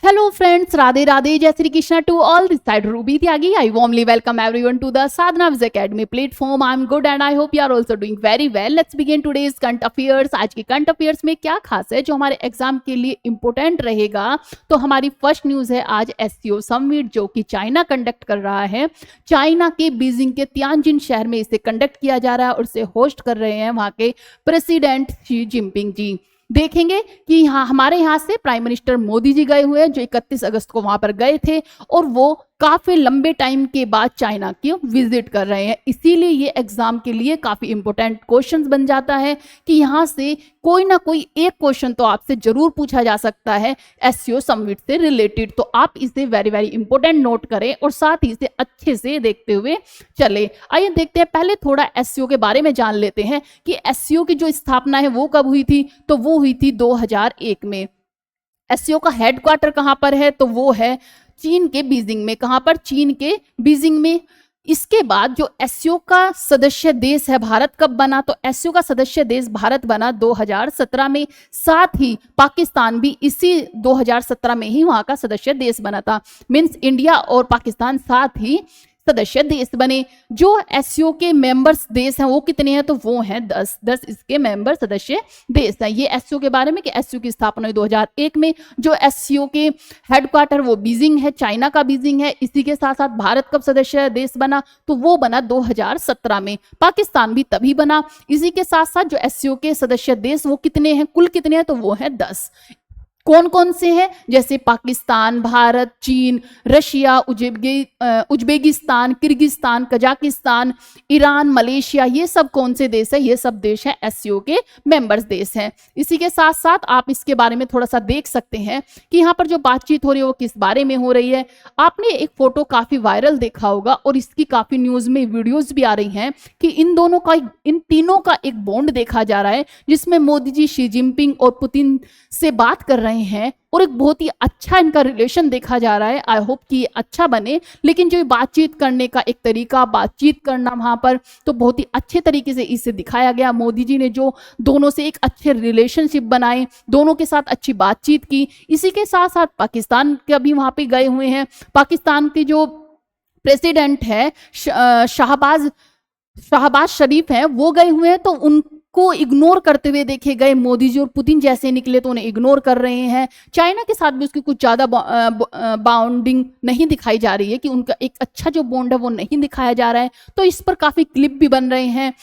Hello friends, Radhe Radhe, Jai Shri Krishna to all. This side Ruby Tyagi. I warmly welcome everyone to the Sadhana Viz Academy platform. I'm good and I hope you are also doing very well. Let's begin today's current affairs. आज के current affairs में क्या खास है जो हमारे exam के लिए इम्पोर्टेंट रहेगा? तो हमारी फर्स्ट न्यूज है आज SCO समिट जो कि चाइना कंडक्ट कर रहा है। चाइना के बीजिंग के तियानजिन शहर में इसे कंडक्ट किया जा रहा है और इसे होस्ट कर रहे हैं वहाँ के प्रेसिडेंट शी जिनपिंग जी। देखेंगे कि यहाँ हमारे यहाँ से प्राइम मिनिस्टर मोदी जी गए हुए हैं जो 31 अगस्त को वहां पर गए थे और वो काफी लंबे टाइम के बाद चाइना की विजिट कर रहे हैं। इसीलिए ये एग्जाम के लिए काफी इंपॉर्टेंट क्वेश्चंस बन जाता है कि यहाँ से कोई ना कोई एक क्वेश्चन तो आपसे जरूर पूछा जा सकता है SCO समिट से रिलेटेड। तो आप इसे वेरी वेरी इंपॉर्टेंट नोट करें और साथ ही इसे अच्छे से देखते हुए चले। आइए देखते हैं, पहले थोड़ा SCO के बारे में जान लेते हैं कि SCO की जो स्थापना है वो कब हुई थी। तो वो हुई थी 2001 में। SCO का हेडक्वार्टर कहाँ पर है? तो वो है चीन के बीजिंग में। कहां पर? चीन के बीजिंग में। इसके बाद जो SCO का सदस्य देश है भारत कब बना? तो SCO का सदस्य देश भारत बना 2017 में। साथ ही पाकिस्तान भी इसी 2017 में ही वहां का सदस्य देश बना था। मीन्स इंडिया और पाकिस्तान साथ ही सदस्य देश बने। जो SCO के मेंबर्स देश हैं वो कितने हैं? तो वो हैं 10 इसके मेंबर सदस्य देश हैं। ये SCO के बारे में कि SCO की स्थापना हुई 2001 में। जो SCO के हेडक्वार्टर वो बीजिंग है, चाइना का बीजिंग है। इसी के साथ साथ भारत कब सदस्य देश बना? तो वो बना 2017 में। पाकिस्तान भी तभी बना। इसी के साथ साथ जो SCO के सदस्य देश वो कितने हैं, कुल कितने हैं? तो वो हैं 10। कौन कौन से हैं? जैसे पाकिस्तान, भारत, चीन, Russia, Uzbekistan, Kyrgyzstan, Kazakhstan, Iran, Malaysia, ये सब कौन से देश है? ये सब देश हैं SCO के मेंबर्स देश हैं। इसी के साथ साथ आप इसके बारे में थोड़ा सा देख सकते हैं कि यहाँ पर जो बातचीत हो रही है वो किस बारे में हो रही है। आपने एक फोटो काफी वायरल देखा होगा और इसकी काफी न्यूज में वीडियोज भी आ रही हैं कि इन तीनों का एक बॉन्ड देखा जा रहा है जिसमें मोदी जी शी जिनपिंग और पुतिन से बात कर रहे हैं और एक बहुत ही अच्छा इनका रिलेशन देखा जा रहा है। आई होप कि ये अच्छा बने। लेकिन जो बातचीत करने का एक तरीका, बातचीत करना वहां पर तो बहुत ही अच्छे तरीके से इसे दिखाया गया। मोदी जी ने जो दोनों से एक अच्छे रिलेशनशिप बनाए, दोनों के साथ अच्छी बातचीत की। इसी के साथ साथ पाकिस्तान के भी वहां पे गए हुए हैं। पाकिस्तान के जो प्रेसिडेंट है शाहबाज शरीफ हैं वो गए हुए हैं। तो उनको इग्नोर करते हुए देखे गए मोदी जी और पुतिन जैसे निकले तो उन्हें इग्नोर कर रहे हैं। चाइना के साथ भी उसकी कुछ ज़्यादा बाउंडिंग नहीं दिखाई जा रही है कि उनका एक अच्छा जो बॉन्ड है वो नहीं दिखाया जा रहा है। तो इस पर काफ़ी क्लिप भी बन रहे हैं,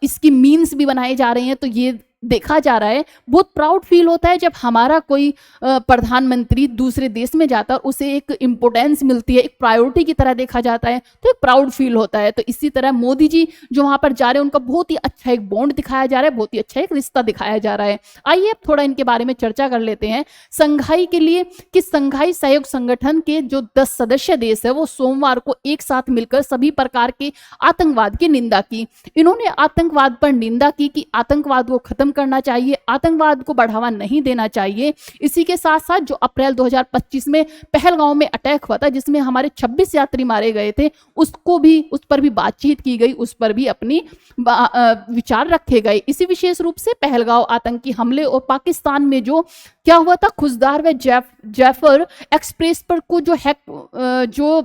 इसकी मीम्स भी बनाए जा रहे हैं। तो ये देखा जा रहा है, बहुत प्राउड फील होता है जब हमारा कोई प्रधानमंत्री दूसरे देश में जाता है, उसे एक इम्पोर्टेंस मिलती है, एक प्रायोरिटी की तरह देखा जाता है, तो एक प्राउड फील होता है। तो इसी तरह मोदी जी जो वहां पर जा रहे हैं उनका बहुत ही अच्छा एक बॉन्ड दिखाया जा रहा है, बहुत ही अच्छा एक रिश्ता दिखाया जा रहा है। आइए अब थोड़ा इनके बारे में चर्चा कर लेते हैं। संघाई के लिए कि संघाई सहयोग संगठन के जो 10 सदस्य देश है वो सोमवार को एक साथ मिलकर सभी प्रकार के आतंकवाद की निंदा की। इन्होंने आतंकवाद पर निंदा की कि आतंकवाद को खत्म करना चाहिए, आतंकवाद को बढ़ावा नहीं देना चाहिए। इसी के साथ साथ जो अप्रैल 2025 में पहलगांव में अटैक हुआ था जिसमें हमारे 26 यात्री मारे गए थे, उस पर भी बातचीत की गई, उस पर भी अपनी विचार रखे गए। इसी विशेष रूप से पहलगांव आतंकी हमले और पाकिस्तान में जो क्या हुआ था, खुशदार व जैफर एक्सप्रेस पर को जो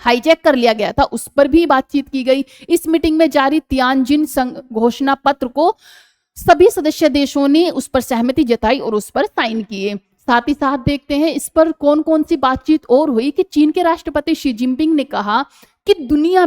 हाईजैक कर लिया गया था उस पर भी बातचीत की गई। इस मीटिंग में जारी तियानजिन घोषणा पत्र को सभी सदस्य देशों ने उस पर सहमति जताई और उस पर साइन किए। साथ ही साथ देखते हैं इस पर कौन कौन सी बातचीत और हुई कि चीन के राष्ट्रपति शी जिनपिंग ने कहा कि दुनिया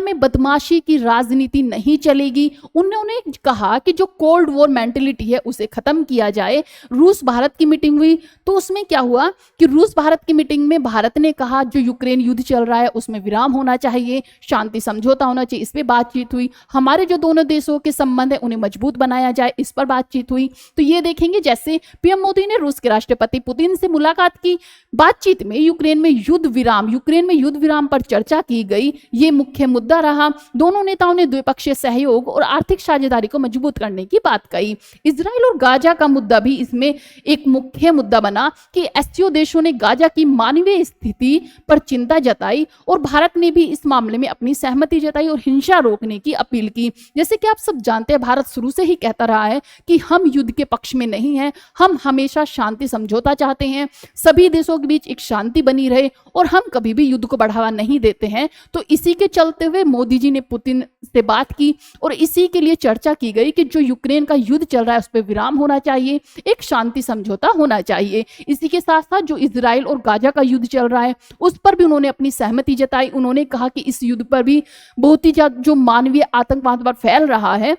में बदमाशी की राजनीति नहीं चलेगी। उन्होंने कहा कि जो कोल्ड वॉर मेंटेलिटी है उसे खत्म किया जाए। रूस भारत की मीटिंग हुई तो उसमें क्या हुआ कि रूस भारत की मीटिंग में भारत ने कहा जो यूक्रेन युद्ध चल रहा है उसमें विराम होना चाहिए, शांति समझौता होना चाहिए, इस पर बातचीत हुई। हमारे जो दोनों देशों के संबंध है उन्हें मजबूत बनाया जाए, इस पर बातचीत हुई। तो ये देखेंगे जैसे पीएम मोदी ने रूस के राष्ट्रपति पुतिन से मुलाकात की, बातचीत में यूक्रेन में युद्ध विराम पर चर्चा की गई, ये मुख्य मुद्दा रहा। दोनों नेताओं ने द्विपक्षीय सहयोग और आर्थिक साझेदारी को मजबूत करने की बात कही। इजराइल और गाजा का मुद्दा भी इसमें एक मुख्य मुद्दा बना कि एससीओ देशों ने गाजा की मानवीय स्थिति पर चिंता जताई और भारत ने भी इस मामले में अपनी सहमति जताई और हिंसा रोकने की अपील की। जैसे कि आप सब जानते हैं, भारत शुरू से ही कहता रहा है कि हम युद्ध के पक्ष में नहीं हैं, हम हमेशा शांति समझौता चाहते हैं, सभी देशों के बीच एक शांति बनी रहे और हम कभी भी युद्ध को बढ़ावा नहीं देते हैं। तो इसी के चलते हुए मोदी जी ने पुतिन से बात की और इसी के लिए चर्चा की गई कि जो यूक्रेन का युद्ध चल रहा है उस पर विराम होना चाहिए, एक शांति समझौता होना चाहिए। इसी के साथ साथ जो इजराइल और गाजा का युद्ध चल रहा है उस पर भी उन्होंने अपनी सहमति जताई। उन्होंने कहा कि इस युद्ध पर भी बहुत ही ज्यादा जो मानवीय आतंकवाद पर फैल रहा है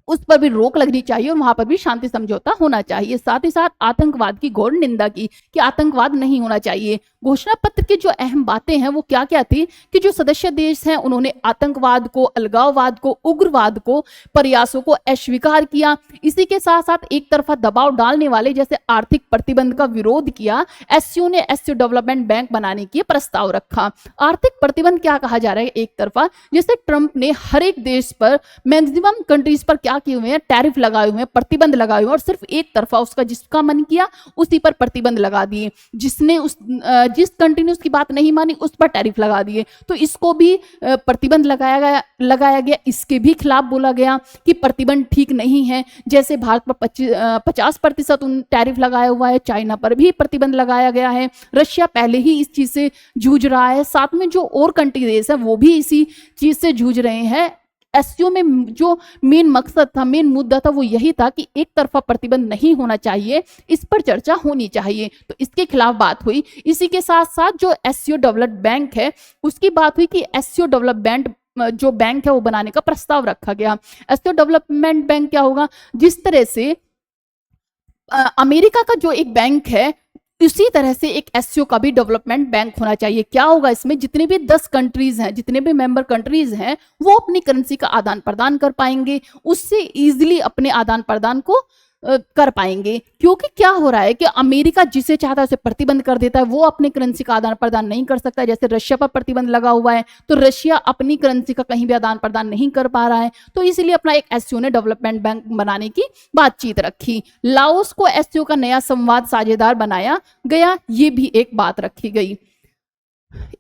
उस पर भी रोक लगनी चाहिए और वहां पर भी शांति समझौता होना चाहिए। साथ ही साथ आतंकवाद की घोर निंदा की कि आतंकवाद नहीं होना चाहिए। घोषणा पत्र की जो अहम बातें हैं वो क्या क्या थी कि जो सदस्य देश हैं उन्होंने आतंकवाद को, अलगाववाद को, उग्रवाद को, प्रयासों को अस्वीकार किया। इसी के साथ साथ एक तरफा दबाव डालने वाले जैसे आर्थिक प्रतिबंध का विरोध किया। एससीओ ने एससीओ डेवलपमेंट बैंक बनाने की प्रस्ताव रखा। आर्थिक प्रतिबंध क्या कहा जा रहा है, एक तरफा जैसे ट्रंप ने हर एक देश पर, मैक्सिमम कंट्रीज पर क्या किए हुए हैं, टैरिफ लगाए हुए हैं, प्रतिबंध लगाए हुए हैं और सिर्फ एक तरफा उसका जिसका मन किया उसी पर प्रतिबंध लगा दिए। जिस कंट्री ने उसकी बात नहीं मानी उस पर टैरिफ लगा दिए। तो इसको भी प्रतिबंध लगाया गया। इसके भी खिलाफ बोला गया कि प्रतिबंध ठीक नहीं है। जैसे भारत पर 50% टैरिफ लगाया हुआ है, चाइना पर भी प्रतिबंध लगाया गया है। रशिया पहले ही इस चीज से जूझ रहा है, साथ में जो और कंट्री देश है वो भी इसी चीज से जूझ रहे हैं। एससीओ में जो मेन मकसद था, मेन मुद्दा था वो यही था कि एक तरफा प्रतिबंध नहीं होना चाहिए, इस पर चर्चा होनी चाहिए। तो इसके खिलाफ बात हुई। इसी के साथ साथ जो एससीओ डेवलपमेंट बैंक है उसकी बात हुई कि एससीओ डेवलपमेंट जो बैंक है वो बनाने का प्रस्ताव रखा गया। एससीओ डेवलपमेंट बैंक क्या होगा, जिस तरह से अमेरिका का जो एक बैंक है इसी तरह से एक एससीओ का भी डेवलपमेंट बैंक होना चाहिए। क्या होगा इसमें, जितने भी 10 कंट्रीज हैं, जितने भी मेंबर कंट्रीज हैं वो अपनी करेंसी का आदान प्रदान कर पाएंगे, उससे इजीली अपने आदान प्रदान को कर पाएंगे। क्योंकि क्या हो रहा है कि अमेरिका जिसे चाहता है उसे प्रतिबंध कर देता है, वो अपनी करेंसी का आदान प्रदान नहीं कर सकता। जैसे रशिया पर प्रतिबंध लगा हुआ है तो रशिया अपनी करेंसी का कहीं भी आदान प्रदान नहीं कर पा रहा है। तो इसलिए अपना एक एससीओ ने डेवलपमेंट बैंक बनाने की बातचीत रखी। लाओस को एससीओ का नया संवाद साझेदार बनाया गया, ये भी एक बात रखी गई।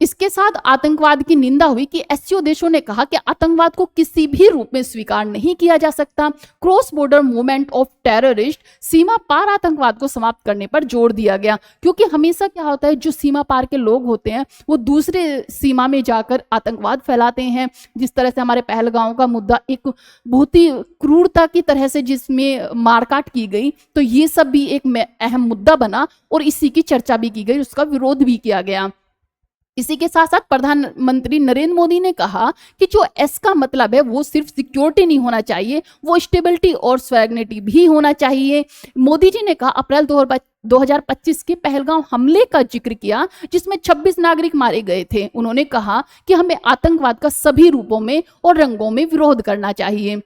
इसके साथ आतंकवाद की निंदा हुई कि एससीओ देशों ने कहा कि आतंकवाद को किसी भी रूप में स्वीकार नहीं किया जा सकता। Cross border movement of terrorist, सीमा पार आतंकवाद को समाप्त करने पर जोर दिया गया। क्योंकि हमेशा क्या होता है, जो सीमा पार के लोग होते हैं वो दूसरे सीमा में जाकर आतंकवाद फैलाते हैं। जिस तरह से हमारे पहलगांव का मुद्दा एक बहुत ही क्रूरता की तरह से जिसमें मारकाट की गई, तो ये सब भी एक अहम मुद्दा बना और इसी की चर्चा भी की गई, उसका विरोध भी किया गया। इसी के साथ साथ प्रधानमंत्री नरेंद्र मोदी ने कहा कि जो एस का मतलब है वो सिर्फ सिक्योरिटी नहीं होना चाहिए, वो स्टेबिलिटी और स्वैग्निटी भी होना चाहिए। मोदी जी ने कहा अप्रैल 2025 के पहलगांव हमले का जिक्र किया जिसमें 26 नागरिक मारे गए थे। उन्होंने कहा कि हमें आतंकवाद का सभी रूपों में और रंगों में विरोध करना चाहिए।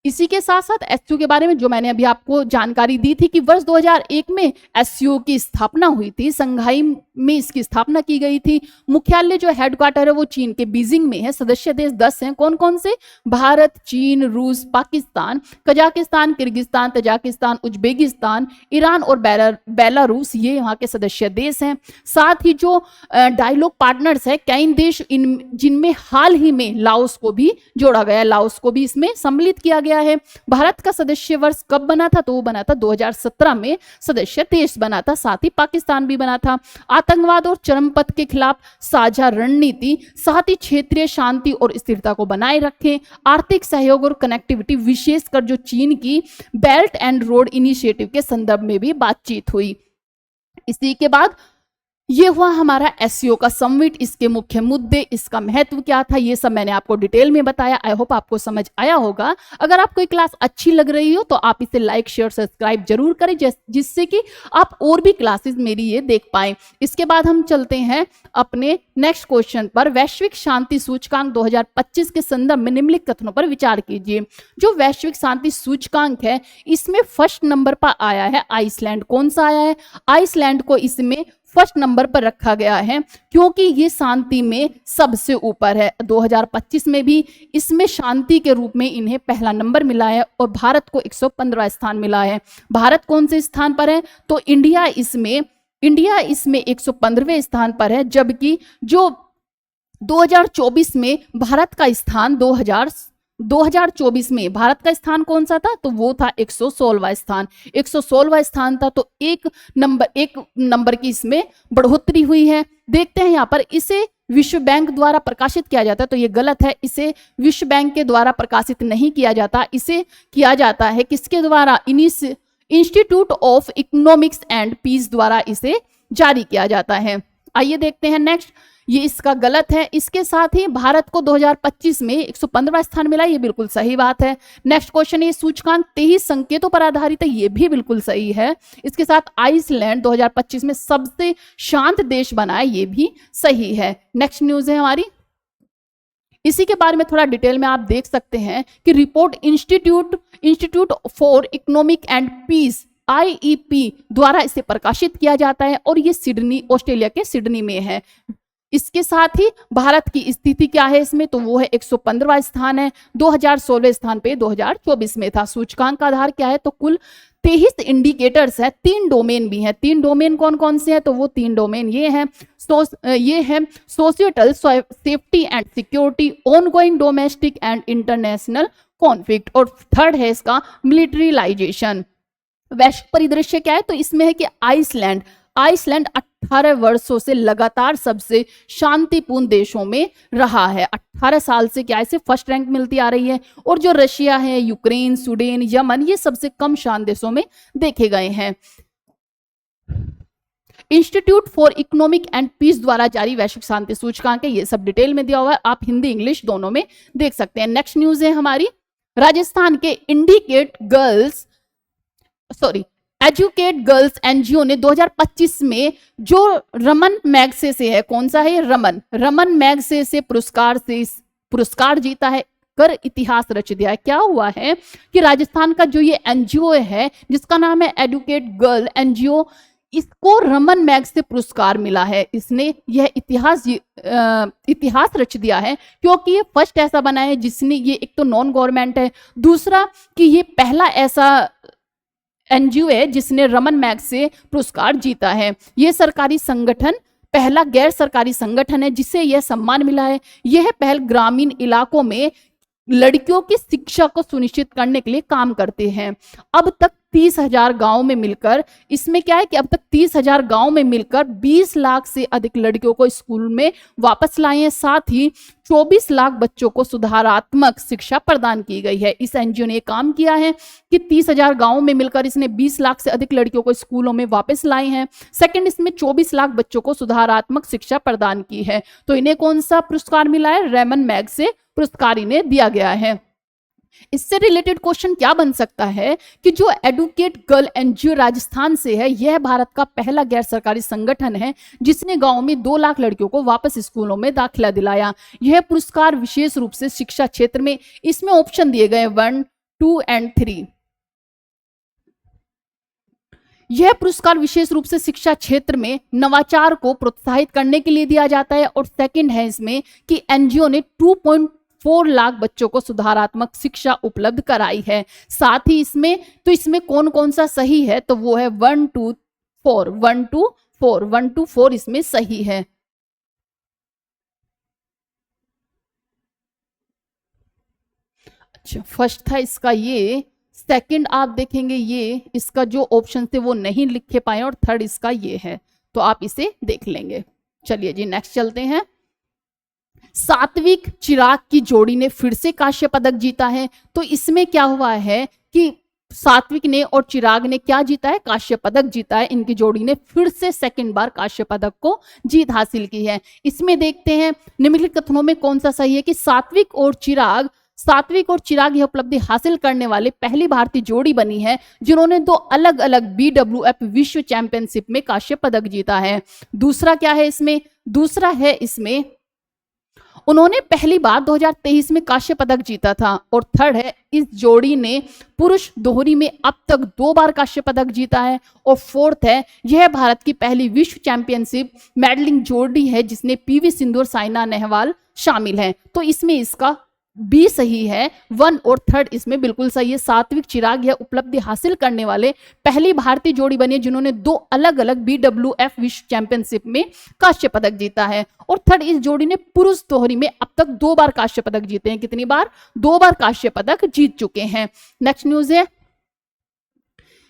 इसी के साथ साथ एससीओ के बारे में जो मैंने अभी आपको जानकारी दी थी कि वर्ष 2001 में एससीओ की स्थापना हुई थी, संघाई में इसकी स्थापना की गई थी। मुख्यालय जो हेडक्वार्टर है वो चीन के बीजिंग में है। सदस्य देश 10 हैं। कौन कौन से, भारत, चीन, रूस, Pakistan, Kazakhstan, Kyrgyzstan, Tajikistan, Uzbekistan, Iran और बेलारूस, ये यहाँ के सदस्य देश हैं। साथ ही जो डायलॉग पार्टनर्स है कई देश जिनमें हाल ही में लाओस को भी जोड़ा गया, लाओस को भी इसमें सम्मिलित किया गया है। भारत का सदस्य वर्ष कब बना था, तो वो बना था 2017 में सदस्य देश बना था। साथ ही पाकिस्तान भी बना था। आतंकवाद और चरमपंथ के खिलाफ साझा रणनीति, साथ ही क्षेत्रीय शांति और स्थिरता को बनाए रखें। आर्थिक सहयोग और कनेक्टिविटी, विशेषकर जो चीन की बेल्ट एंड रोड इनिशिएटिव के संदर्भ में भी बातचीत हुई। इसी के बाद ये हुआ हमारा एससीओ का समिट, इसके मुख्य मुद्दे, इसका महत्व क्या था, ये सब मैंने आपको डिटेल में बताया। आई होप आपको समझ आया होगा। अगर आपको ये क्लास अच्छी लग रही हो तो आप इसे लाइक, शेयर, सब्सक्राइब जरूर करें जिससे कि आप और भी क्लासेस मेरी ये देख पाएं। इसके बाद हम चलते हैं अपने नेक्स्ट क्वेश्चन पर। वैश्विक शांति सूचकांक 2025 के संदर्भ में निम्नलिखित कथनों पर विचार कीजिए। जो वैश्विक शांति सूचकांक है इसमें फर्स्ट नंबर पर आया है आइसलैंड। कौन सा आया है, आइसलैंड को इसमें फर्स्ट नंबर पर रखा गया है, क्योंकि ये शांति में सबसे ऊपर है। 2025 में भी इसमें शांति के रूप में इन्हें पहला नंबर मिला है और भारत को 115वां स्थान मिला है। भारत कौन से स्थान पर है? तो इंडिया इसमें 115वें स्थान पर है, जबकि जो 2024 में भारत का स्थान 2024 में भारत का स्थान कौन सा था? तो वो था 116वां स्थान। 116वां स्थान था, तो एक नंबर की इसमें बढ़ोतरी हुई है। देखते हैं यहाँ पर, इसे विश्व बैंक द्वारा प्रकाशित किया जाता है, तो ये गलत है। इसे विश्व बैंक के द्वारा प्रकाशित नहीं किया जाता, इसे किया जाता है किसके द्वारा? Institute of Economics and Peace द्वारा इसे जारी किया जाता है। आइए देखते हैं नेक्स्ट, ये इसका गलत है। इसके साथ ही भारत को 2025 में 115वां स्थान मिला, ये बिल्कुल सही बात है। नेक्स्ट क्वेश्चन, ये सूचकांक 23 संकेतों पर आधारित है, ये भी बिल्कुल सही है। इसके साथ आइसलैंड 2025 में सबसे शांत देश बना है, ये भी सही है। नेक्स्ट न्यूज है हमारी, इसी के बारे में थोड़ा डिटेल में आप देख सकते हैं कि report Institute for Economic and Peace IEP द्वारा इसे प्रकाशित किया जाता है और ये सिडनी, ऑस्ट्रेलिया के सिडनी में है। इसके साथ ही भारत की स्थिति क्या है इसमें? तो वो है 115वां स्थान है। 2016 स्थान पे 2024 में था। सूचकांक का आधार क्या है? तो कुल 23 इंडिकेटर्स है, 3 डोमेन भी हैं। 3 डोमेन कौन कौन से हैं? तो वो 3 डोमेन ये हैं, ये है social safety and security, ongoing domestic and international conflict, और थर्ड है इसका मिलिट्रीलाइजेशन। वैश्विक परिदृश्य क्या है? तो इसमें है कि आइसलैंड 18 वर्षों से लगातार सबसे शांतिपूर्ण देशों में रहा है। 18 साल से क्या इसे फर्स्ट रैंक मिलती आ रही है। और जो रशिया है, यूक्रेन, स्वीडन, यमन, ये सबसे कम शांत देशों में देखे गए हैं। Institute for Economic and Peace द्वारा जारी वैश्विक शांति सूचकांक है, ये सब डिटेल में दिया हुआ है, आप हिंदी इंग्लिश दोनों में देख सकते हैं। नेक्स्ट न्यूज है हमारी, राजस्थान के एजुकेट गर्ल्स एनजीओ ने 2025 में जो रमन मैगसे से है, कौन सा है? रमन मैगसे से पुरस्कार जीता है, कर इतिहास रच दिया है। क्या हुआ है कि राजस्थान का जो ये एनजीओ है जिसका नाम है एजुकेट गर्ल एनजीओ, इसको रमन मैग्स से पुरस्कार मिला है। इसने यह इतिहास रच दिया है, क्योंकि ये फर्स्ट ऐसा बना है जिसने, ये एक तो नॉन गवर्नमेंट है, दूसरा कि ये पहला ऐसा एनजीओ है जिसने रमन मैग्स से पुरस्कार जीता है। यह सरकारी संगठन पहला गैर सरकारी संगठन है जिसे यह सम्मान मिला है। यह पहल ग्रामीण इलाकों में लड़कियों की शिक्षा को सुनिश्चित करने के लिए काम करते हैं। अब तक 30,000 गांव में मिलकर, इसमें क्या है कि अब तक 30,000 गांव में मिलकर 20 लाख से अधिक लड़कियों को स्कूल में वापस लाए हैं। साथ ही 24 लाख बच्चों को सुधारात्मक शिक्षा प्रदान की गई है। इस एनजीओ ने काम किया है कि 30,000 गांव में मिलकर इसने 20 लाख से अधिक लड़कियों को स्कूलों में वापस लाए हैं। सेकंड, इसमें 24 लाख बच्चों को सुधारात्मक शिक्षा प्रदान की है। तो इन्हें कौन सा पुरस्कार मिला है? रमन मैग्स से पुरस्कार इन्हें दिया गया है। इससे रिलेटेड क्वेश्चन क्या बन सकता है कि जो एडुकेट गर्ल एनजीओ राजस्थान से है, यह भारत का पहला गैर सरकारी संगठन है जिसने गांव में 2 लाख लड़कियों को वापस स्कूलों में दाखिला दिलाया। यह पुरस्कार विशेष रूप से शिक्षा क्षेत्र में, इसमें ऑप्शन दिए गए 1, 2 एंड 3। यह पुरस्कार विशेष रूप से शिक्षा क्षेत्र में नवाचार को प्रोत्साहित करने के लिए दिया जाता है। और सेकंड है इसमें कि एनजीओ ने 2.4 लाख बच्चों को सुधारात्मक शिक्षा उपलब्ध कराई है। साथ ही इसमें कौन कौन सा सही है? तो वो है 1, 2, 4, 1, 2, 4, 1, 2, 4 इसमें सही है। अच्छा, फर्स्ट था इसका ये, सेकंड आप देखेंगे ये, इसका जो ऑप्शन थे वो नहीं लिखे पाए, और थर्ड इसका ये है, तो आप इसे देख लेंगे। चलिए जी नेक्स्ट चलते हैं। सात्विक चिराग की जोड़ी ने फिर से कांस्य पदक जीता है। तो इसमें क्या हुआ है कि सात्विक ने और चिराग ने क्या जीता है? कांस्य पदक जीता है। इनकी जोड़ी ने फिर से सेकंड बार कांस्य पदक को जीत हासिल की है। इसमें देखते हैं निम्नलिखित कथनों में कौन सा सही है कि सात्विक और चिराग यह उपलब्धि हासिल करने वाले पहली भारतीय जोड़ी बनी है जिन्होंने 2 अलग अलग BWF विश्व चैंपियनशिप में कांस्य पदक जीता है। दूसरा क्या है इसमें? दूसरा है इसमें उन्होंने पहली बार 2023 में कांस्य पदक जीता था। और थर्ड है, इस जोड़ी ने पुरुष दोहरी में अब तक 2 बार कांस्य पदक जीता है। और फोर्थ है, यह भारत की पहली विश्व चैंपियनशिप मेडलिंग जोड़ी है जिसने पीवी सिंधु और साइना नेहवाल शामिल हैं। तो इसमें इसका बी सही है, 1 और 3 इसमें बिल्कुल सही है। सात्विक चिराग यह उपलब्धि हासिल करने वाले पहली भारतीय जोड़ी बनी है जिन्होंने 2 अलग अलग BWF विश्व चैंपियनशिप में कांस्य पदक जीता है। और थर्ड, इस जोड़ी ने पुरुष दोहरी में अब तक 2 बार कांस्य पदक जीते हैं। कितनी बार? 2 बार कांस्य पदक जीत चुके हैं। नेक्स्ट न्यूज है,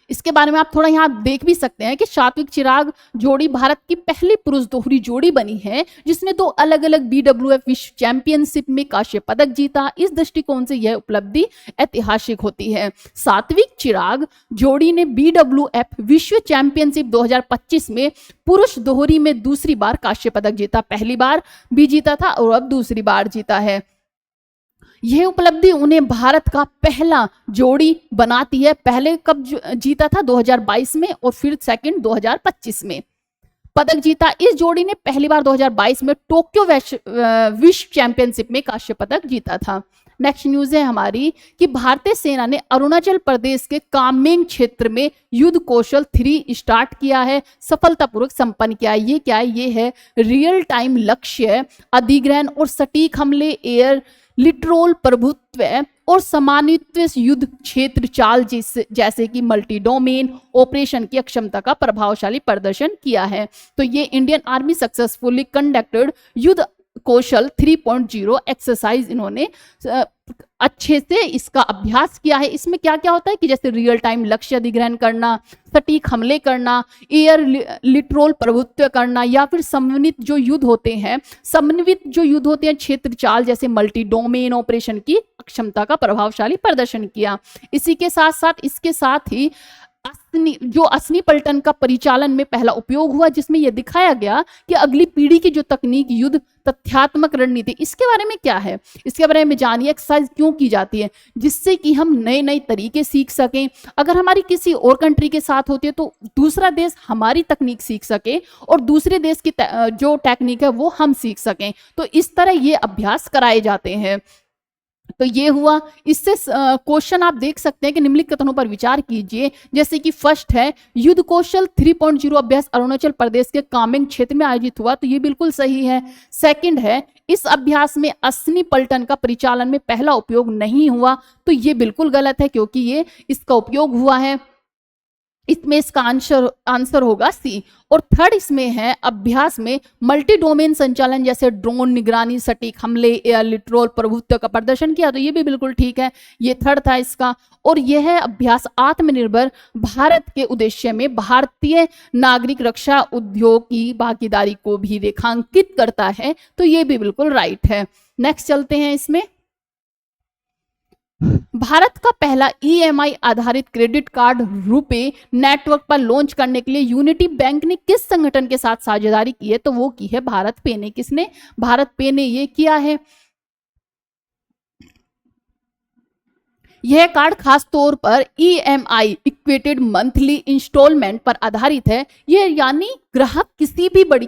इसके बारे में आप थोड़ा यहाँ देख भी सकते हैं कि सात्विक चिराग जोड़ी भारत की पहली पुरुष दोहरी जोड़ी बनी है जिसने 2 अलग अलग BWF विश्व चैंपियनशिप में कांस्य पदक जीता। इस दृष्टिकोण से यह उपलब्धि ऐतिहासिक होती है। सात्विक चिराग जोड़ी ने BWF विश्व चैंपियनशिप 2025 में पुरुष दोहरी में दूसरी बार कांस्य पदक जीता। पहली बार भी जीता था और अब दूसरी बार जीता है। यह उपलब्धि उन्हें भारत का पहला जोड़ी बनाती है। पहले कब जीता था? 2022 में और फिर सेकंड 2025 में पदक जीता। इस जोड़ी ने पहली बार 2022 में टोक्यो विश्व चैंपियनशिप में कांस्य पदक जीता था। नेक्स्ट न्यूज है हमारी कि भारतीय सेना ने अरुणाचल प्रदेश के कामेंग क्षेत्र में युद्ध कौशल 3 स्टार्ट किया है, सफलतापूर्वक संपन्न किया है। ये क्या है? ये है रियल टाइम लक्ष्य अधिग्रहण और सटीक हमले, एयर लिटरोल प्रभुत्व और समान्वित युद्ध क्षेत्र चाल जैसे कि मल्टी डोमेन ऑपरेशन की अक्षमता का प्रभावशाली प्रदर्शन किया है। तो ये इंडियन आर्मी सक्सेसफुली कंडक्टेड युद्ध कौशल 3.0 एक्सरसाइज इन्होंने अच्छे से इसका अभ्यास किया है। इसमें क्या क्या होता है कि जैसे रियल टाइम लक्ष्य अधिग्रहण करना, सटीक हमले करना, एयर लिटरोल प्रभुत्व करना, या फिर समन्वित जो युद्ध होते हैं, क्षेत्र चाल जैसे मल्टी डोमेन ऑपरेशन की क्षमता का प्रभावशाली प्रदर्शन किया। इसी के साथ साथ इसके साथ ही असनी पलटन का परिचालन में पहला उपयोग हुआ जिसमें यह दिखाया गया कि अगली पीढ़ी की जो तकनीक युद्ध तथ्यात्मक रणनीति, इसके बारे में क्या है, इसके बारे में जानिए। एक्सरसाइज क्यों की जाती है? जिससे कि हम नए नए तरीके सीख सकें। अगर हमारी किसी और कंट्री के साथ होती है तो दूसरा देश हमारी तकनीक सीख सके और दूसरे देश की जो टेक्निक है वो हम सीख सकें। तो इस तरह ये अभ्यास कराए जाते हैं। तो ये हुआ। इससे क्वेश्चन आप देख सकते हैं कि निम्नलिखित कथनों पर विचार कीजिए। जैसे कि फर्स्ट है, युद्ध कौशल 3.0 अभ्यास अरुणाचल प्रदेश के कामेंग क्षेत्र में आयोजित हुआ, तो ये बिल्कुल सही है। सेकंड है, इस अभ्यास में असनी पलटन का परिचालन में पहला उपयोग नहीं हुआ, तो ये बिल्कुल गलत है क्योंकि ये इसका उपयोग हुआ है। इसमें इसका आंसर होगा सी। और थर्ड इसमें है, अभ्यास में मल्टी डोमेन संचालन जैसे ड्रोन निगरानी, सटीक हमले, एयर लिटरोल प्रभुत्व का प्रदर्शन किया, तो ये भी बिल्कुल ठीक है। ये थर्ड था इसका। और यह है अभ्यास आत्मनिर्भर भारत के उद्देश्य में भारतीय नागरिक रक्षा उद्योग की भागीदारी को भी रेखांकित करता है, तो ये भी बिल्कुल राइट है। नेक्स्ट चलते हैं। इसमें भारत का पहला EMI आधारित क्रेडिट कार्ड रुपे नेटवर्क पर लॉन्च करने के लिए यूनिटी बैंक ने किस संगठन के साथ साझेदारी की है? तो वो की है भारत पे ने। किसने? भारत पे ने ये किया है। यह कार्ड खास तौर पर EMI इक्वेटेड मंथली इंस्टॉलमेंट पर आधारित है। यह यानी ग्राहक किसी भी बड़ी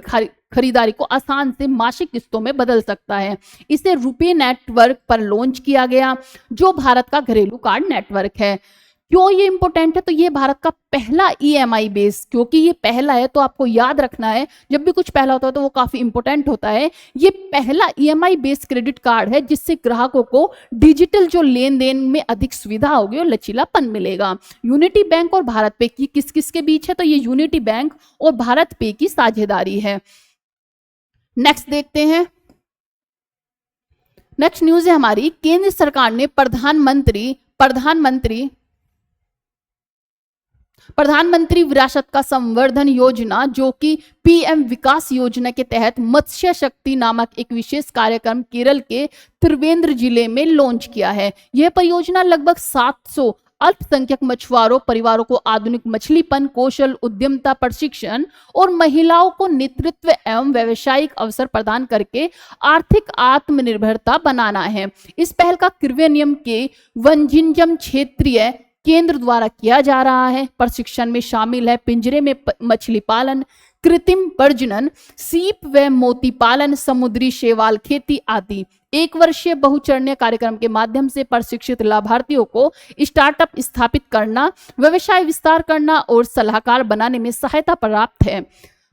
खरीदारी को आसान से मासिक किस्तों में बदल सकता है। इसे रुपे नेटवर्क पर लॉन्च किया गया जो भारत का घरेलू कार्ड नेटवर्क है। क्यों ये इंपॉर्टेंट है? तो ये भारत का पहला EMI बेस, क्योंकि ये पहला है तो आपको याद रखना है, जब भी कुछ पहला होता है तो वो काफी इंपॉर्टेंट होता है। ये पहला EMI बेस्ड क्रेडिट कार्ड है जिससे ग्राहकों को डिजिटल जो लेन देन में अधिक सुविधा होगी और लचीलापन मिलेगा। यूनिटी बैंक और भारत पे की किस किस के बीच है? तो ये यूनिटी बैंक और भारत पे की साझेदारी है। नेक्स्ट देखते हैं। नेक्स्ट न्यूज है हमारी, केंद्र सरकार ने प्रधानमंत्री विरासत का संवर्धन योजना जो कि PM विकास योजना के तहत मत्स्य शक्ति नामक एक विशेष कार्यक्रम केरल के त्रिवेंद्र जिले में लॉन्च किया है। यह परियोजना लगभग 700 अल्पसंख्यक मछुआरों परिवारों को आधुनिक मछलीपन कौशल, उद्यमता प्रशिक्षण और महिलाओं को नेतृत्व एवं व्यावसायिक अवसर प्रदान करके आर्थिक आत्मनिर्भरता बनाना है। इस पहल का क्रिवेनियम के वंजिंजम क्षेत्रीय केंद्र द्वारा किया जा रहा है। प्रशिक्षण में शामिल है पिंजरे में मछली पालन, कृत्रिम प्रजनन, सीप व मोती पालन, समुद्री शैवाल खेती आदि। 1 वर्षीय बहुचरणीय कार्यक्रम के माध्यम से प्रशिक्षित लाभार्थियों को स्टार्टअप स्थापित करना, व्यवसाय विस्तार करना और सलाहकार बनाने में सहायता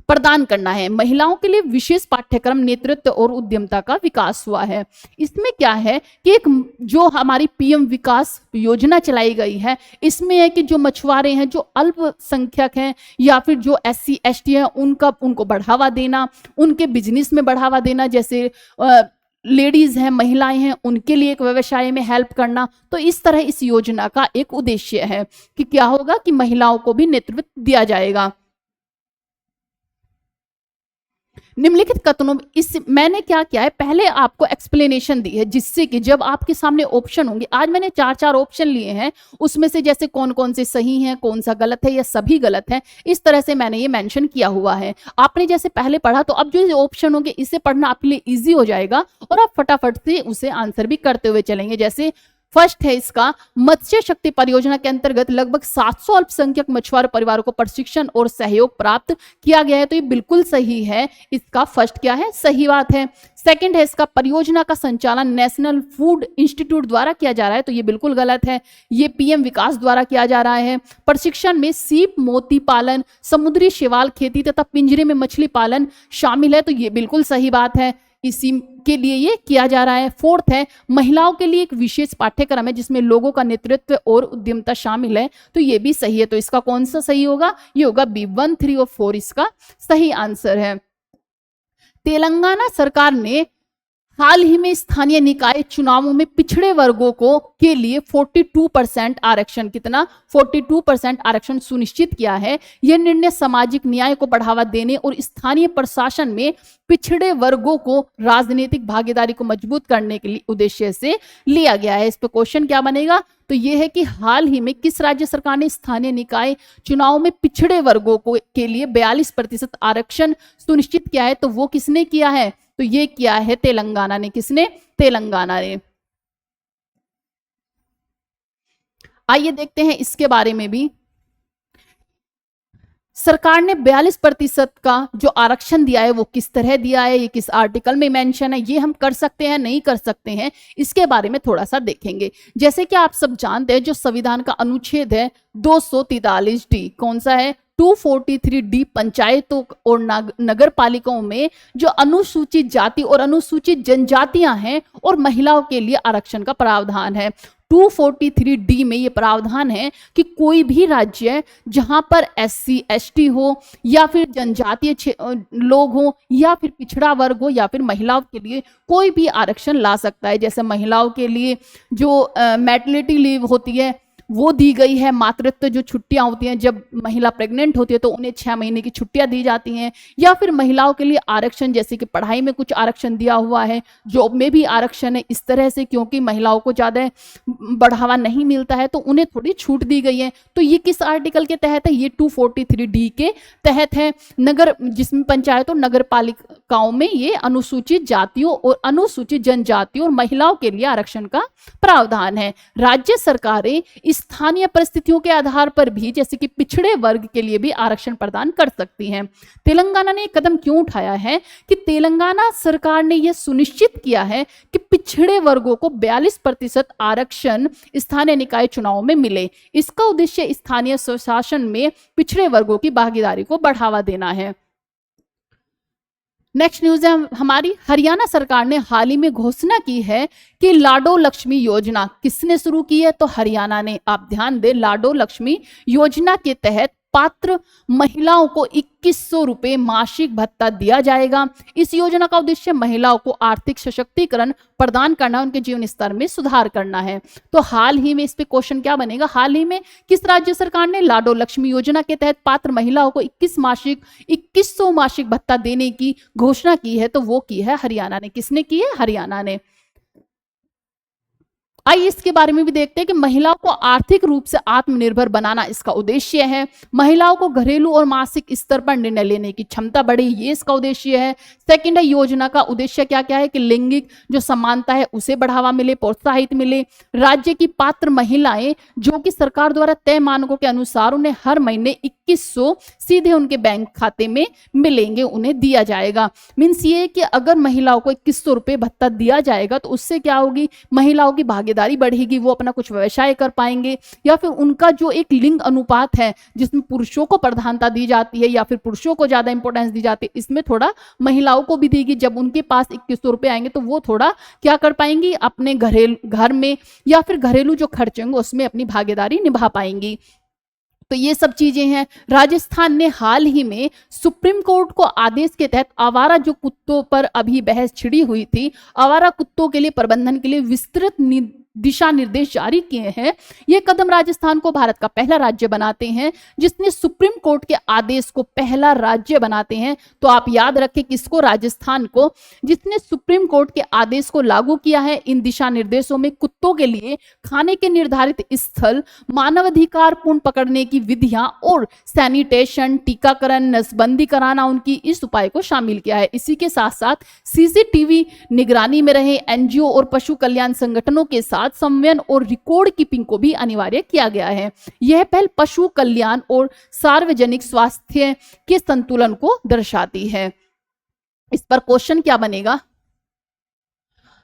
प्रदान करना है। महिलाओं के लिए विशेष पाठ्यक्रम नेतृत्व और उद्यमता का विकास हुआ है। इसमें क्या है कि एक जो हमारी पीएम विकास योजना चलाई गई है, इसमें है कि जो मछुआरे हैं, जो अल्पसंख्यक हैं या फिर जो SC ST हैं, उनको बढ़ावा देना, उनके बिजनेस में बढ़ावा देना, जैसे लेडीज हैं, महिलाएं हैं, उनके लिए एक व्यवसाय में हेल्प करना। तो इस तरह इस योजना का एक उद्देश्य है कि क्या होगा कि महिलाओं को भी नेतृत्व दिया जाएगा। निम्नलिखित कथनों में इस मैंने क्या किया है, पहले आपको एक्सप्लेनेशन दी है, जिससे कि जब आपके सामने ऑप्शन होंगे, आज मैंने 4 ऑप्शन लिए हैं, उसमें से जैसे कौन कौन से सही हैं, कौन सा गलत है या सभी गलत है, इस तरह से मैंने ये मेंशन किया हुआ है। आपने जैसे पहले पढ़ा, तो अब जो ऑप्शन होंगे इसे पढ़ना आपके लिए ईजी हो जाएगा और आप फटाफट से उसे आंसर भी करते हुए चलेंगे। जैसे फर्स्ट है इसका, मत्स्य शक्ति परियोजना के अंतर्गत लगभग 700 अल्पसंख्यक मछुआरा परिवारों को प्रशिक्षण और सहयोग प्राप्त किया गया है। तो ये बिल्कुल सही है, इसका फर्स्ट क्या है, सही बात है। सेकंड है इसका, परियोजना का संचालन नेशनल फूड इंस्टीट्यूट द्वारा किया जा रहा है। तो ये बिल्कुल गलत है, ये पीएम विकास द्वारा किया जा रहा है। प्रशिक्षण में सीप मोती पालन, समुद्री शैवाल खेती तथा पिंजरे में मछली पालन शामिल है। तो ये बिल्कुल सही बात है, इसी के लिए ये किया जा रहा है। फोर्थ है, महिलाओं के लिए एक विशेष पाठ्यक्रम है जिसमें लोगों का नेतृत्व और उद्यमता शामिल है। तो ये भी सही है। तो इसका कौन सा सही होगा, ये होगा B 1, 3 और 4 इसका सही आंसर है। तेलंगाना सरकार ने हाल ही में स्थानीय निकाय चुनावों में पिछड़े वर्गों को के लिए 42% आरक्षण, कितना 42% आरक्षण सुनिश्चित किया है। यह निर्णय सामाजिक न्याय को बढ़ावा देने और स्थानीय प्रशासन में पिछड़े वर्गों को राजनीतिक भागीदारी को मजबूत करने के लिए उद्देश्य से लिया गया है। इस पे क्वेश्चन क्या बनेगा, तो यह है कि हाल ही में किस राज्य सरकार ने स्थानीय निकाय चुनाव में पिछड़े वर्गों को के लिए 42% आरक्षण सुनिश्चित किया है। तो वो किसने किया है, तो ये किया है तेलंगाना ने। किसने, तेलंगाना ने। आइए देखते हैं इसके बारे में भी। सरकार ने 42% का जो आरक्षण दिया है वो किस तरह दिया है, ये किस आर्टिकल में मेंशन है, ये हम कर सकते हैं नहीं कर सकते हैं, इसके बारे में थोड़ा सा देखेंगे। जैसे कि आप सब जानते हैं, जो संविधान का अनुच्छेद है 243D, कौन सा है, 243D, पंचायतों और नगर पालिकाओं में जो अनुसूचित जाति और अनुसूचित जनजातियां हैं और महिलाओं के लिए आरक्षण का प्रावधान है। 243D में ये प्रावधान है कि कोई भी राज्य जहां पर SC ST हो या फिर जनजातीय लोग हो या फिर पिछड़ा वर्ग हो या फिर महिलाओं के लिए कोई भी आरक्षण ला सकता है। जैसे महिलाओं के लिए जो मैटरनिटी लीव होती है वो दी गई है, मातृत्व जो छुट्टियां होती हैं, जब महिला प्रेग्नेंट होती है तो उन्हें 6 महीने की छुट्टियां दी जाती हैं। या फिर महिलाओं के लिए आरक्षण, जैसे कि पढ़ाई में कुछ आरक्षण दिया हुआ है, जॉब में भी आरक्षण है, इस तरह से, क्योंकि महिलाओं को ज़्यादा बढ़ावा नहीं मिलता है तो उन्हें थोड़ी छूट दी गई है। तो ये किस आर्टिकल के तहत है, ये 243D के तहत है। नगर, जिसमें पंचायत और नगर पालिकाओं में ये अनुसूचित जातियों और अनुसूचित जनजातियों और महिलाओं के लिए आरक्षण का प्रावधान है। राज्य सरकारें स्थानीय परिस्थितियों के आधार पर भी, जैसे कि पिछड़े वर्ग के लिए भी आरक्षण प्रदान कर सकती हैं। तेलंगाना ने कदम क्यों उठाया है कि तेलंगाना सरकार ने यह सुनिश्चित किया है कि पिछड़े वर्गों को 42% आरक्षण स्थानीय निकाय चुनाव में मिले। इसका उद्देश्य स्थानीय स्वशासन में पिछड़े वर्गों की भागीदारी को बढ़ावा देना है। नेक्स्ट न्यूज है हमारी, हरियाणा सरकार ने हाल ही में घोषणा की है कि लाडो लक्ष्मी योजना किसने शुरू की है, तो हरियाणा ने। आप ध्यान दें, लाडो लक्ष्मी योजना के तहत पात्र महिलाओं को 2100 रुपए मासिक भत्ता दिया जाएगा। इस योजना का उद्देश्य महिलाओं को आर्थिक सशक्तिकरण प्रदान करना, उनके जीवन स्तर में सुधार करना है। तो हाल ही में इस पे क्वेश्चन क्या बनेगा, हाल ही में किस राज्य सरकार ने लाडो लक्ष्मी योजना के तहत पात्र महिलाओं को 2100 मासिक भत्ता देने की घोषणा की है, तो वो की है हरियाणा ने। किसने की है, हरियाणा ने। आइए इसके बारे में भी देखते हैं कि महिलाओं को आर्थिक रूप से आत्मनिर्भर बनाना इसका उद्देश्य है। महिलाओं को घरेलू और मासिक स्तर पर निर्णय लेने की क्षमता बढ़े, ये इसका उद्देश्य है। सेकंड है, योजना का उद्देश्य क्या क्या है कि लैंगिक जो समानता है उसे बढ़ावा मिले, प्रोत्साहित मिले। राज्य की पात्र महिलाएं जो कि सरकार द्वारा तय मानकों के अनुसार उन्हें हर महीने 2100 सीधे उनके बैंक खाते में मिलेंगे, उन्हें दिया जाएगा। मीन्स ये कि अगर महिलाओं को 2100 रुपये भत्ता दिया जाएगा तो उससे क्या होगी, महिलाओं की भागीदारी बढ़ेगी, वो अपना कुछ व्यवसाय कर पाएंगे, या फिर उनका जो एक लिंग अनुपात है जिसमें पुरुषों को प्रधानता दी जाती है या फिर पुरुषों को ज्यादा इंपॉर्टेंस दी जाती है, इसमें थोड़ा महिलाओं को भी देगी। जब उनके पास 2100 रुपये आएंगे तो वो थोड़ा क्या कर पाएंगी, अपने घर में या फिर घरेलू जो खर्च होंगे उसमें अपनी भागीदारी निभा पाएंगी। तो ये सब चीजें हैं। राजस्थान ने हाल ही में सुप्रीम कोर्ट को आदेश के तहत आवारा जो कुत्तों पर अभी बहस छिड़ी हुई थी, आवारा कुत्तों के लिए प्रबंधन के लिए विस्तृत दिशा निर्देश जारी किए हैं। ये कदम राजस्थान को भारत का पहला राज्य बनाते हैं जिसने सुप्रीम कोर्ट के आदेश को पहला राज्य बनाते हैं। तो आप याद रखें किसको, राजस्थान को, जिसने सुप्रीम कोर्ट के आदेश को लागू किया है। इन दिशा निर्देशों में कुत्तों के लिए खाने के निर्धारित स्थल, मानवाधिकार पूर्ण पकड़ने की विधियां और सैनिटेशन, टीकाकरण, नसबंदी कराना, उनकी इस उपाय को शामिल किया है। इसी के साथ साथ सीसीटीवी निगरानी में रहे एनजीओ और पशु कल्याण संगठनों के साथ संवयन और रिकॉर्ड कीपिंग को भी अनिवार्य किया गया है। यह पहल पशु कल्याण और सार्वजनिक स्वास्थ्य के संतुलन को दर्शाती है। इस पर क्वेश्चन क्या बनेगा,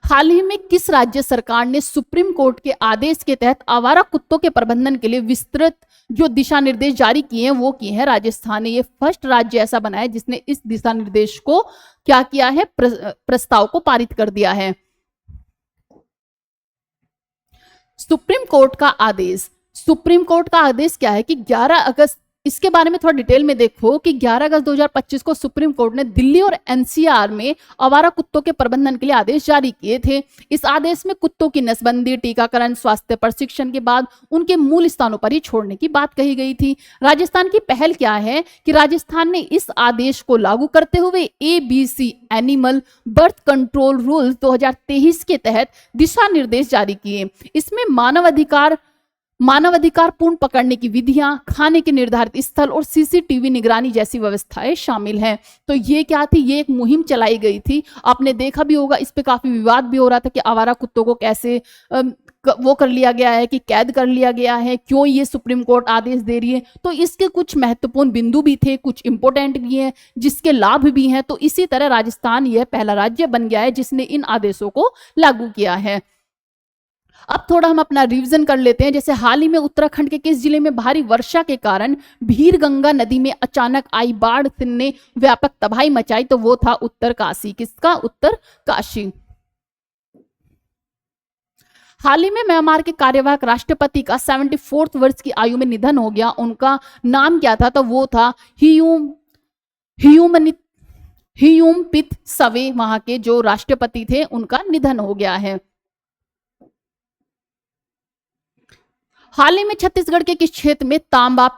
हाल ही में किस राज्य सरकार ने सुप्रीम कोर्ट के आदेश के तहत आवारा कुत्तों के प्रबंधन के लिए विस्तृत जो दिशा निर्देश जारी किए हैं वो किए हैं, राजस्थान ने। ये फर्स्ट राज्य ऐसा बना है जिसने इस दिशा निर्देश को क्या किया है, प्रस्ताव को पारित कर दिया है। सुप्रीम कोर्ट का आदेश, सुप्रीम कोर्ट का आदेश क्या है कि 11 अगस्त, इसके बारे में थोड़ा डिटेल में देखो कि 11 अगस्त 2025 को सुप्रीम कोर्ट ने दिल्ली और एनसीआर में आवारा कुत्तों के प्रबंधन के लिए आदेश जारी किए थे। इस आदेश में कुत्तों की नसबंदी, टीकाकरण, स्वास्थ्य प्रशिक्षण के बाद उनके मूल स्थानों पर ही छोड़ने की बात कही गई थी। राजस्थान की पहल क्या है कि राजस्थान ने इस आदेश को लागू करते हुए ABC animal birth control rules 2023 के तहत दिशा निर्देश जारी किए। इसमें मानवाधिकार पूर्ण पकड़ने की विधियां, खाने के निर्धारित स्थल और सीसीटीवी निगरानी जैसी व्यवस्थाएं शामिल हैं। तो ये क्या थी, ये एक मुहिम चलाई गई थी। आपने देखा भी होगा, इस पे काफी विवाद भी हो रहा था कि आवारा कुत्तों को कैसे वो कर लिया गया है, कि कैद कर लिया गया है, क्यों ये सुप्रीम कोर्ट आदेश दे रही है। तो इसके कुछ महत्वपूर्ण बिंदु भी थे, कुछ इंपॉर्टेंट भी हैं, जिसके लाभ भी हैं। तो इसी तरह राजस्थान यह पहला राज्य बन गया है जिसने इन आदेशों को लागू किया है। अब थोड़ा हम अपना रिवीजन कर लेते हैं। जैसे हाल ही में उत्तराखंड के किस जिले में भारी वर्षा के कारण भीर गंगा नदी में अचानक आई बाढ़ ने व्यापक तबाही मचाई, तो वो था उत्तरकाशी। किसका, उत्तरकाशी। हाल ही में म्यांमार के कार्यवाहक राष्ट्रपति का 74 वर्ष की आयु में निधन हो गया। उनका नाम क्या था, तो वो था हियुमपित सवे। वहां के जो राष्ट्रपति थे उनका निधन हो गया है। हाल ही में छत्तीसगढ़ के किस क्षेत्र में तांबा,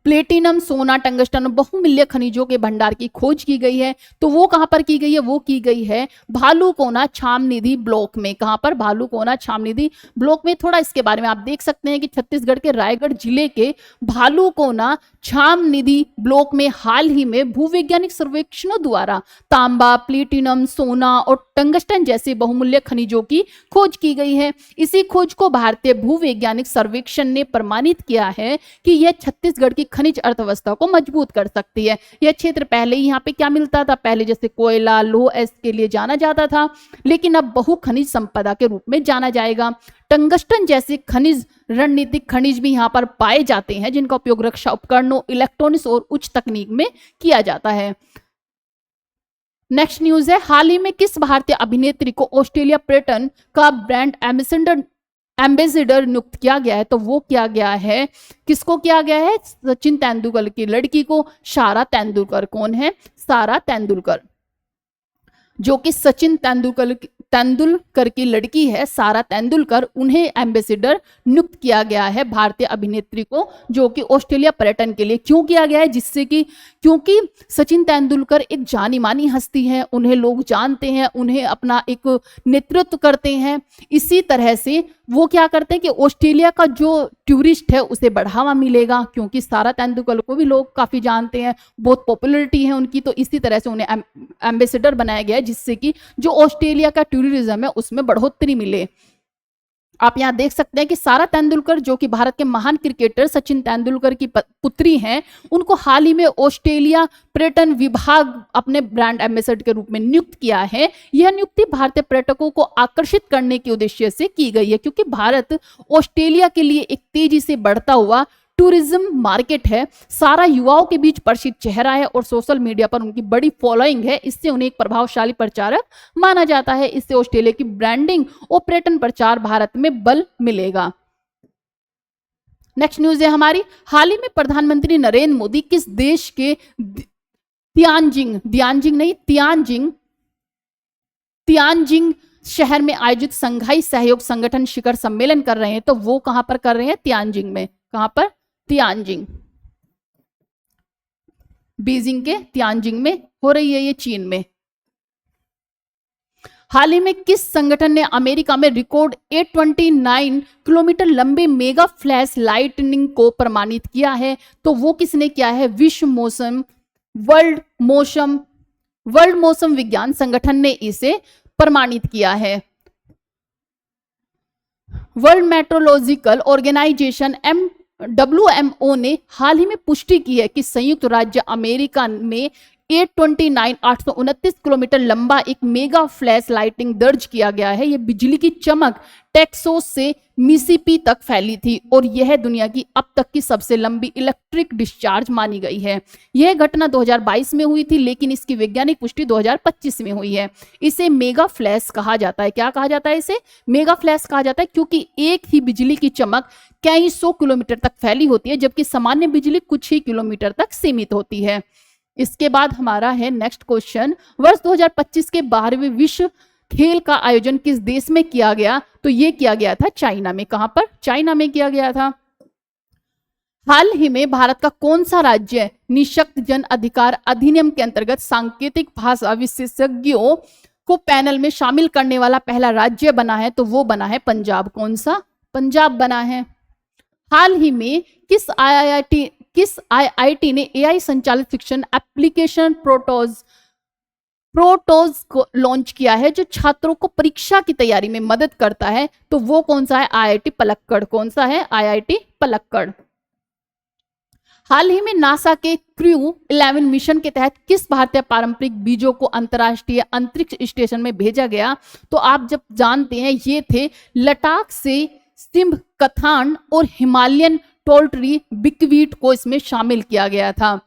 प्लेटिनम, सोना, टंगस्टन और बहुमूल्य खनिजों के भंडार की खोज की गई है? तो वो कहां पर की गई है, वो की गई है भालूकोना छामनिधि ब्लॉक में। कहां पर, भालूकोना छामनिधि ब्लॉक में। थोड़ा इसके बारे में आप देख सकते हैं कि छत्तीसगढ़ के रायगढ़ जिले के भालूकोना छामनिधि ब्लॉक में हाल ही में भूवैज्ञानिक सर्वेक्षणों द्वारा तांबा, प्लेटिनम, सोना और टंगस्टन जैसे बहुमूल्य खनिजों की खोज की गई है। इसी खोज को भारतीय भूवैज्ञानिक सर्वेक्षण ने प्रमाणित किया है कि यह छत्तीसगढ़ की खनिज अर्थव्यवस्था को मजबूत कर सकती है। यह क्षेत्र पहले ही यहाँ पे क्या मिलता था, पहले जैसे कोयला, लौह के लिए जाना जाता था, लेकिन अब बहु खनिज संपदा के रूप में जाना जाएगा। टंगस्टन जैसे खनिज, रणनीतिक खनिज भी यहाँ पर पाए जाते हैं जिनका उपयोग रक्षा उपकरणों, इलेक्ट्रॉनिक्स और उच्च तकनीक में किया जाता है। नेक्स्ट न्यूज है, हाल ही में किस भारतीय अभिनेत्री को ऑस्ट्रेलिया पर्यटन का ब्रांड एम्बेसडर नियुक्त किया गया है? तो वो किया गया है, किसको किया गया है, सचिन तेंदुलकर की लड़की को, सारा तेंदुलकर। कौन है, सारा तेंदुलकर, जो कि सचिन तेंदुलकर तेंदुलकर की लड़की है सारा तेंदुलकर, उन्हें एम्बेसडर नियुक्त किया गया है भारतीय अभिनेत्री को, जो कि ऑस्ट्रेलिया पर्यटन के लिए। क्यों किया गया है? जिससे कि क्योंकि सचिन तेंदुलकर एक जानी मानी हस्ती है, उन्हें लोग जानते हैं, उन्हें अपना एक नेतृत्व करते हैं। इसी तरह से वो क्या करते हैं कि ऑस्ट्रेलिया का जो टूरिस्ट है उसे बढ़ावा मिलेगा, क्योंकि सारा तेंदुलकर को भी लोग काफ़ी जानते हैं, बहुत पॉपुलरिटी है उनकी। तो इसी तरह से उन्हें एम्बेसडर बनाया गया है, जिससे कि जो ऑस्ट्रेलिया का टूरिज्म है उसमें बढ़ोतरी मिले। आप यहाँ देख सकते हैं कि सारा तेंदुलकर, जो कि भारत के महान क्रिकेटर सचिन तेंदुलकर की पुत्री हैं, उनको हाल ही में ऑस्ट्रेलिया पर्यटन विभाग अपने ब्रांड एम्बेसडर के रूप में नियुक्त किया है। यह नियुक्ति भारतीय पर्यटकों को आकर्षित करने के उद्देश्य से की गई है, क्योंकि भारत ऑस्ट्रेलिया के लिए एक तेजी से बढ़ता हुआ टूरिज्म मार्केट है। सारा युवाओं के बीच परिचित चेहरा है और सोशल मीडिया पर उनकी बड़ी फॉलोइंग है, इससे उन्हें एक प्रभावशाली प्रचारक माना जाता है। इससे ऑस्ट्रेलिया की ब्रांडिंग और पर्यटन प्रचार भारत में बल मिलेगा। नेक्स्ट न्यूज है हमारी, हाल ही में प्रधानमंत्री नरेंद्र मोदी किस देश के तियानजिंग शहर में आयोजित संघाई सहयोग संगठन शिखर सम्मेलन कर रहे हैं? तो वो कहां पर कर रहे हैं? तियानजिंग में। कहां पर? तियानजिंग। बीजिंग के तियानजिंग में हो रही है ये, चीन में। हाल ही में किस संगठन ने अमेरिका में रिकॉर्ड 829 किलोमीटर लंबे मेगा फ्लैश लाइटनिंग को प्रमाणित किया है? तो वो किसने किया है? वर्ल्ड मौसम विज्ञान संगठन ने इसे प्रमाणित किया है। वर्ल्ड मेट्रोलॉजिकल ऑर्गेनाइजेशन WMO ने हाल ही में पुष्टि की है कि संयुक्त राज्य अमेरिका में 829 किलोमीटर लंबा एक मेगा फ्लैश लाइटिंग दर्ज किया गया है। यह बिजली की चमक टेक्सास से मिसिसिपी तक फैली थी और यह दुनिया की अब तक की सबसे लंबी इलेक्ट्रिक डिस्चार्ज मानी गई है। यह घटना 2022 में हुई थी, लेकिन इसकी वैज्ञानिक पुष्टि 2025 में हुई है। इसे मेगा फ्लैश कहा जाता है। क्या कहा जाता है इसे? मेगा फ्लैश कहा जाता है, क्योंकि एक ही बिजली की चमक कई सौ किलोमीटर तक फैली होती है, जबकि सामान्य बिजली कुछ ही किलोमीटर तक सीमित होती है। इसके बाद हमारा है नेक्स्ट क्वेश्चन, वर्ष 2025 के 12वें विश्व खेल का आयोजन किस देश में किया गया? तो ये किया गया था चाइना में। कहां पर? चाइना में किया गया था। हाल ही में भारत का कौन सा राज्य निःशक्त जन अधिकार अधिनियम के अंतर्गत सांकेतिक भाषा विशेषज्ञों को पैनल में शामिल करने वाला पहला राज्य बना है? तो वो बना है पंजाब। कौन सा? पंजाब बना है। हाल ही में किस IIT ने AI संचालित शिक्षण एप्लीकेशन प्रोटोज को लॉन्च किया है, जो छात्रों को परीक्षा की तैयारी में मदद करता है? तो वो कौन सा है? IIT पलक्कड़। कौन सा है? IIT पलक्कड़। हाल ही में नासा के क्रू 11 मिशन के तहत किस भारतीय पारंपरिक बीजों को अंतर्राष्ट्रीय अंतरिक्ष स्टेशन में भेजा गया? तो आप जब जानते हैं ये थे लद्दाख से सिम्बकथान और हिमालयन टोल्ट्री बिकवीट को इसमें शामिल किया गया था।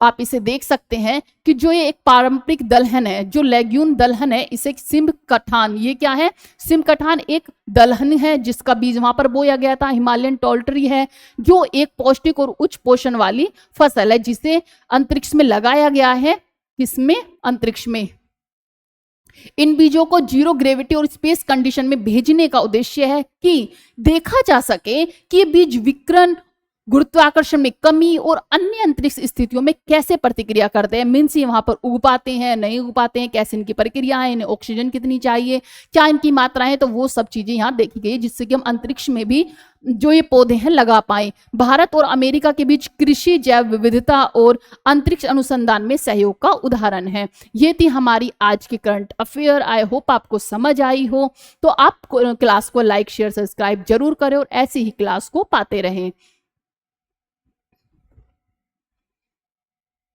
आप इसे देख सकते हैं कि जो ये एक पारंपरिक दलहन है, जो लेग्यून दलहन है, इसे सिम्बकथान, ये क्या है? सिम्बकथान एक दलहन है जिसका बीज वहां पर बोया गया था। हिमालयन टोल्ट्री है जो एक पौष्टिक और उच्च पोषण वाली फसल है, जिसे अंतरिक्ष में लगाया गया है। किसमें? अंतरिक्ष में। इन बीजों को जीरो ग्रेविटी और स्पेस कंडीशन में भेजने का उद्देश्य है कि देखा जा सके कि ये बीज विकिरण, गुरुत्वाकर्षण में कमी और अन्य अंतरिक्ष स्थितियों में कैसे प्रतिक्रिया करते हैं। मीन्स ये वहां पर उग पाते हैं, नहीं उग पाते हैं, कैसे इनकी प्रक्रिया है, इन्हें ऑक्सीजन कितनी चाहिए, क्या इनकी मात्रा है, तो वो सब चीजें यहाँ देखी गई, जिससे कि हम अंतरिक्ष में भी जो ये पौधे हैं लगा पाए। भारत और अमेरिका के बीच कृषि, जैव विविधता और अंतरिक्ष अनुसंधान में सहयोग का उदाहरण है। ये थी हमारी आज की करंट अफेयर। आई होप आपको समझ आई हो। तो आप क्लास को लाइक, शेयर, सब्सक्राइब जरूर करें और ऐसी ही क्लास को पाते रहें।